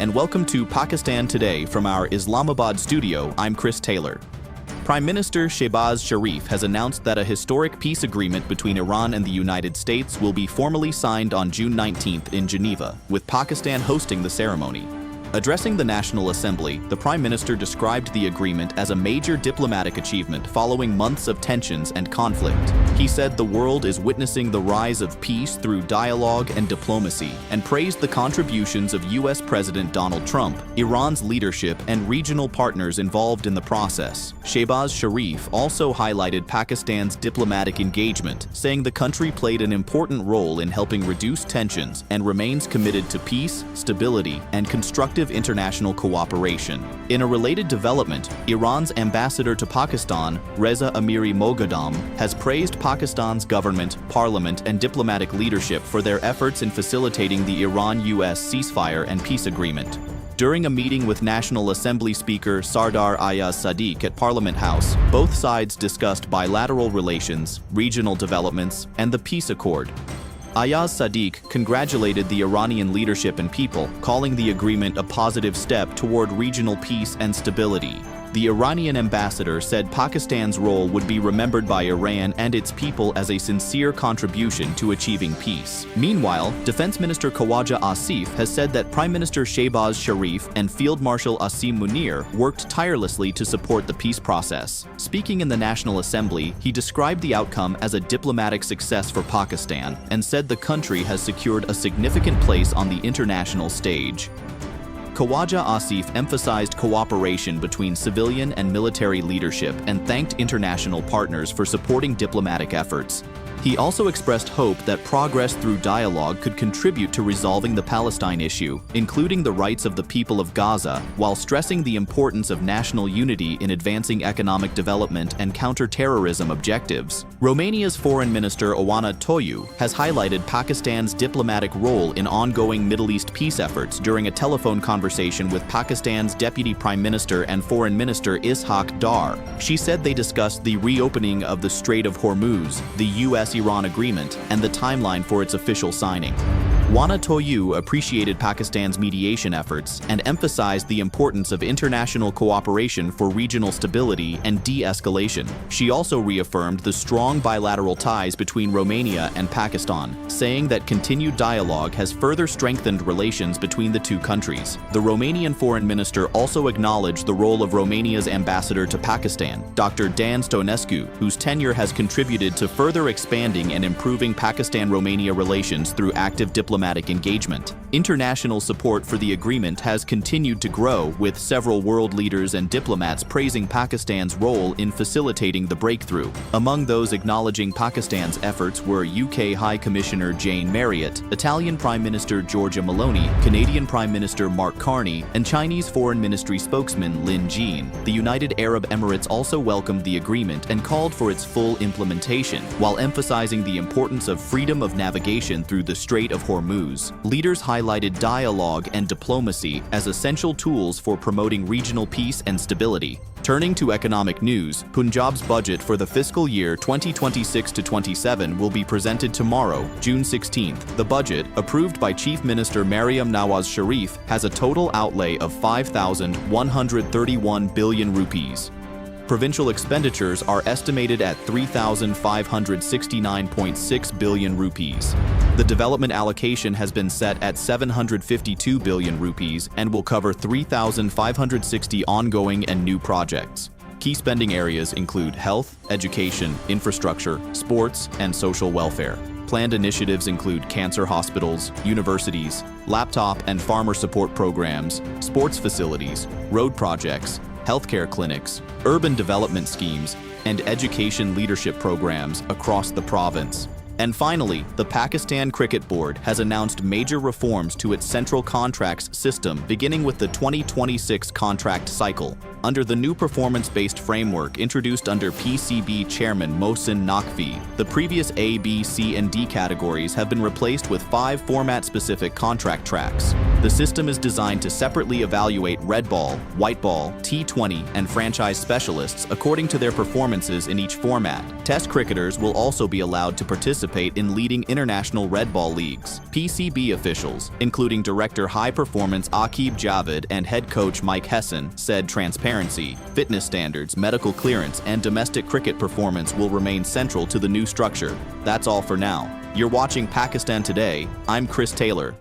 and welcome to Pakistan Today from our Islamabad studio. I'm Chris Taylor. Prime Minister Shehbaz Sharif has announced that a historic peace agreement between Iran and the United States will be formally signed on June 19th in Geneva, with Pakistan hosting the ceremony. Addressing the National Assembly, the Prime Minister described the agreement as a major diplomatic achievement following months of tensions and conflict. He said the world is witnessing the rise of peace through dialogue and diplomacy, and praised the contributions of U.S. President Donald Trump, Iran's leadership, and regional partners involved in the process. Shehbaz Sharif also highlighted Pakistan's diplomatic engagement, saying the country played an important role in helping reduce tensions and remains committed to peace, stability, and constructive international cooperation. In a related development, Iran's ambassador to Pakistan, Reza Amiri Moghadam, has praised Pakistan's government, parliament, and diplomatic leadership for their efforts in facilitating the Iran-US ceasefire and peace agreement. During a meeting with National Assembly Speaker Sardar Ayaz Sadiq at Parliament House, both sides discussed bilateral relations, regional developments, and the peace accord. Ayaz Sadiq congratulated the Iranian leadership and people, calling the agreement a positive step toward regional peace and stability. The Iranian ambassador said Pakistan's role would be remembered by Iran and its people as a sincere contribution to achieving peace. Meanwhile, Defense Minister Khawaja Asif has said that Prime Minister Shehbaz Sharif and Field Marshal Asim Munir worked tirelessly to support the peace process. Speaking in the National Assembly, he described the outcome as a diplomatic success for Pakistan and said the country has secured a significant place on the international stage. Khawaja Asif emphasized cooperation between civilian and military leadership and thanked international partners for supporting diplomatic efforts. He also expressed hope that progress through dialogue could contribute to resolving the Palestine issue, including the rights of the people of Gaza, while stressing the importance of national unity in advancing economic development and counter-terrorism objectives. Romania's Foreign Minister Oana Toiu has highlighted Pakistan's diplomatic role in ongoing Middle East peace efforts during a telephone conversation with Pakistan's Deputy Prime Minister and Foreign Minister Ishaq Dar. She said they discussed the reopening of the Strait of Hormuz, the U.S.-Iran agreement, and the timeline for its official signing. Oana Toiu appreciated Pakistan's mediation efforts and emphasized the importance of international cooperation for regional stability and de-escalation. She also reaffirmed the strong bilateral ties between Romania and Pakistan, saying that continued dialogue has further strengthened relations between the two countries. The Romanian foreign minister also acknowledged the role of Romania's ambassador to Pakistan, Dr. Dan Stonescu, whose tenure has contributed to further expanding and improving Pakistan-Romania relations through active diplomatic engagement. International support for the agreement has continued to grow, with several world leaders and diplomats praising Pakistan's role in facilitating the breakthrough. Among those acknowledging Pakistan's efforts were UK High Commissioner Jane Marriott, Italian Prime Minister Giorgia Meloni, Canadian Prime Minister Mark Carney, and Chinese Foreign Ministry spokesman Lin Jin. The United Arab Emirates also welcomed the agreement and called for its full implementation, while emphasizing the importance of freedom of navigation through the Strait of Hormuz. Leaders highlighted dialogue and diplomacy as essential tools for promoting regional peace and stability. Turning to economic news, Punjab's budget for the fiscal year 2026-27 will be presented tomorrow, June 16th. The budget, approved by Chief Minister Maryam Nawaz Sharif, has a total outlay of 5,131 billion rupees. Provincial expenditures are estimated at 3,569.6 billion rupees. The development allocation has been set at 752 billion rupees and will cover 3,560 ongoing and new projects. Key spending areas include health, education, infrastructure, sports, and social welfare. Planned initiatives include cancer hospitals, universities, laptop and farmer support programs, sports facilities, road projects, healthcare clinics, urban development schemes, and education leadership programs across the province. And finally, the Pakistan Cricket Board has announced major reforms to its central contracts system beginning with the 2026 contract cycle. Under the new performance-based framework introduced under PCB Chairman Mohsin Naqvi, the previous A, B, C, and D categories have been replaced with 5 format-specific contract tracks. The system is designed to separately evaluate red ball, white ball, T20, and franchise specialists according to their performances in each format. Test cricketers will also be allowed to participate in leading international red ball leagues. PCB officials, including Director High Performance Aqib Javed and Head Coach Mike Hesson, said transparency, fitness standards, medical clearance, and domestic cricket performance will remain central to the new structure. That's all for now. You're watching Pakistan Today. I'm Chris Taylor.